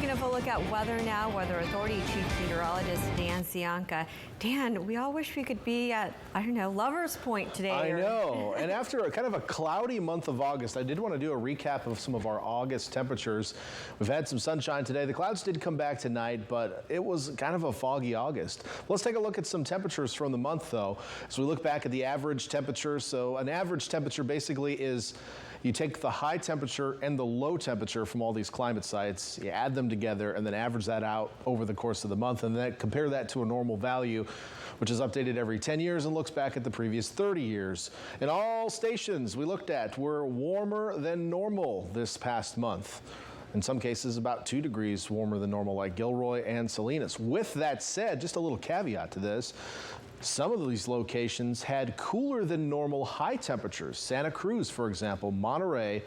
Taking a look at weather now, Weather Authority Chief Meteorologist Dan Cianca. Dan, we all wish we could be at, I don't know, Lover's Point today. I know. And after a kind of a cloudy month of August, I did want to do a recap of some of our August temperatures. We've had some sunshine today. The clouds did come back tonight, but it was kind of a foggy August. Let's take a look at some temperatures from the month, though. So we look back at the average temperature. So an average temperature basically is you take the high temperature and the low temperature from all these climate sites, you add them together, and then average that out over the course of the month, and then compare that to a normal value, which is updated every 10 years and looks back at the previous 30 years. And all stations we looked at were warmer than normal this past month. In some cases, about 2 degrees warmer than normal, like Gilroy and Salinas. With that said, just a little caveat to this, some of these locations had cooler than normal high temperatures. Santa Cruz, for example, Monterey,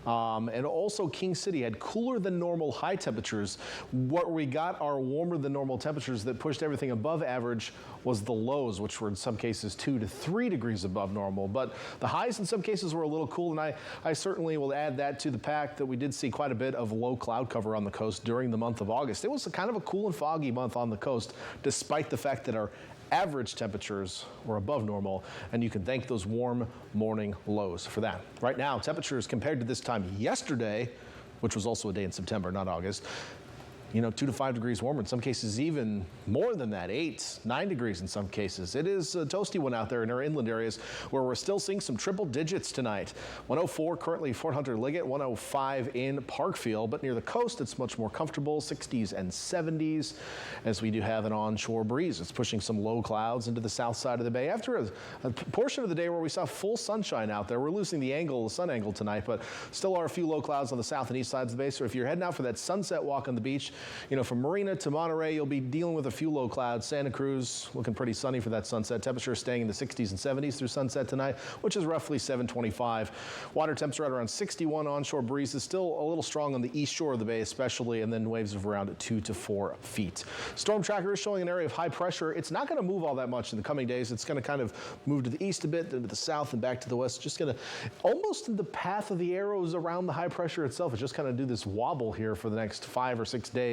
and also King City had cooler than normal high temperatures. What we got are warmer than normal temperatures that pushed everything above average was the lows, which were in some cases 2 to 3 degrees above normal. But the highs in some cases were a little cool, and I certainly will add that to the pack that we did see quite a bit of low cloud cover on the coast during the month of August. It was a kind of a cool and foggy month on the coast, despite the fact that our average temperatures were above normal, and you can thank those warm morning lows for that. Right now, temperatures compared to this time yesterday, which was also a day in September, not August, 2 to 5 degrees warmer, in some cases even more than that, 8, 9 degrees in some cases. It is a toasty one out there in our inland areas where we're still seeing some triple digits tonight. 104 currently Fort Hunter Liggett, 105 in Parkfield, but near the coast it's much more comfortable, 60s and 70s, as we do have an onshore breeze. It's pushing some low clouds into the south side of the bay. After a portion of the day where we saw full sunshine out there, we're losing the sun angle tonight, but still are a few low clouds on the south and east sides of the bay. So if you're heading out for that sunset walk on the beach, from Marina to Monterey, you'll be dealing with a few low clouds. Santa Cruz looking pretty sunny for that sunset. Temperature staying in the 60s and 70s through sunset tonight, which is roughly 725. Water temperature at around 61. Onshore breeze is still a little strong on the east shore of the bay especially, and then waves of around 2 to 4 feet. Storm tracker is showing an area of high pressure. It's not going to move all that much in the coming days. It's going to kind of move to the east a bit, then to the south and back to the west. Just going to almost in the path of the arrows around the high pressure itself. It's just kind of do this wobble here for the next 5 or 6 days.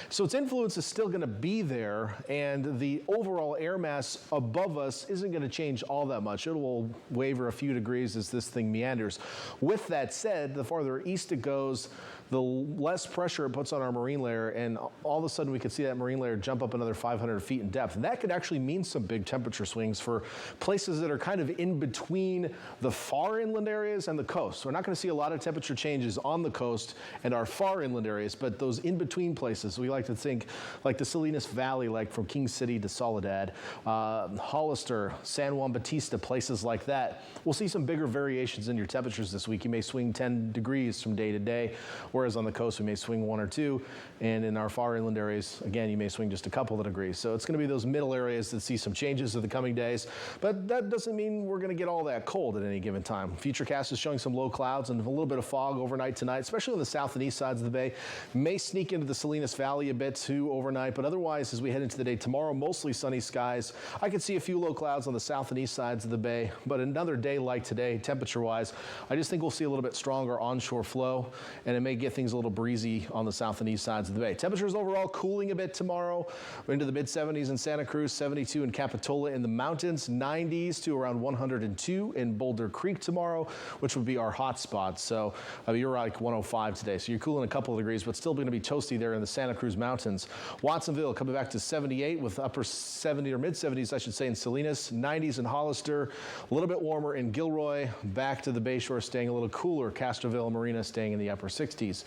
So its influence is still going to be there, and the overall air mass above us isn't going to change all that much. It will waver a few degrees as this thing meanders. With that said, the farther east it goes, the less pressure it puts on our marine layer, and all of a sudden we could see that marine layer jump up another 500 feet in depth. And that could actually mean some big temperature swings for places that are kind of in between the far inland areas and the coast. So we're not going to see a lot of temperature changes on the coast and our far inland areas, but those in-between places, we like to think like the Salinas Valley, like from King City to Soledad, Hollister, San Juan Bautista, places like that. We'll see some bigger variations in your temperatures this week. You may swing 10 degrees from day to day, whereas on the coast we may swing 1 or 2, and in our far inland areas, again, you may swing just a couple of degrees. So it's going to be those middle areas that see some changes in the coming days, but that doesn't mean we're going to get all that cold at any given time. FUTURECAST is showing some low clouds and a little bit of fog overnight tonight, especially on the south and east sides of the bay. May sneak into the Salinas Valley a bit too overnight, but otherwise, as we head into the day tomorrow, mostly sunny skies. I could see a few low clouds on the south and east sides of the bay, but another day like today, temperature-wise, I just think we'll see a little bit stronger onshore flow, and it may get things a little breezy on the south and east sides of the bay. Temperatures overall cooling a bit tomorrow. We're into the mid-70s in Santa Cruz, 72 in Capitola in the mountains, 90s to around 102 in Boulder Creek tomorrow, which would be our hot spot. So you're like 105 today, so you're cooling a couple of degrees, but still going to be toasty there in the Santa Cruz Mountains. Watsonville coming back to 78 with upper 70 or mid-70s, I should say, in Salinas, 90s in Hollister, a little bit warmer in Gilroy, back to the Bayshore staying a little cooler, Castroville Marina staying in the upper 60s.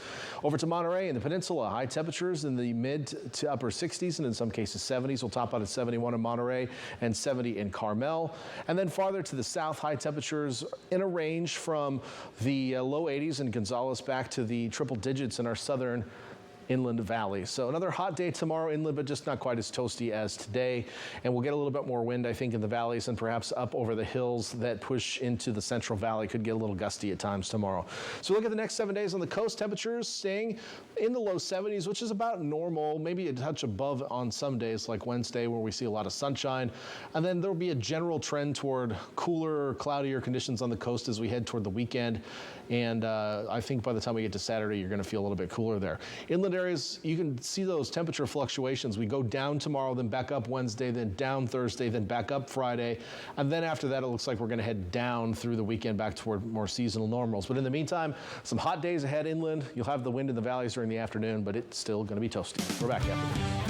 Over to Monterey in the peninsula, high temperatures in the mid to upper 60s and in some cases 70s. We'll top out at 71 in Monterey and 70 in Carmel. And then farther to the south, high temperatures in a range from the low 80s in Gonzales back to the triple digits in our southern inland valley. So another hot day tomorrow inland, but just not quite as toasty as today. And we'll get a little bit more wind, I think, in the valleys and perhaps up over the hills that push into the Central Valley. Could get a little gusty at times tomorrow. So look at the next 7 days on the coast. Temperatures staying in the low 70s, which is about normal, maybe a touch above on some days like Wednesday where we see a lot of sunshine. And then there'll be a general trend toward cooler, cloudier conditions on the coast as we head toward the weekend. And I think by the time we get to Saturday, you're going to feel a little bit cooler there. Inland inland areas, you can see those temperature fluctuations. We go down tomorrow, then back up Wednesday, then down Thursday, then back up Friday. And then after that, it looks like we're going to head down through the weekend back toward more seasonal normals. But in the meantime, some hot days ahead inland. You'll have the wind in the valleys during the afternoon, but it's still going to be toasty. We're back after this.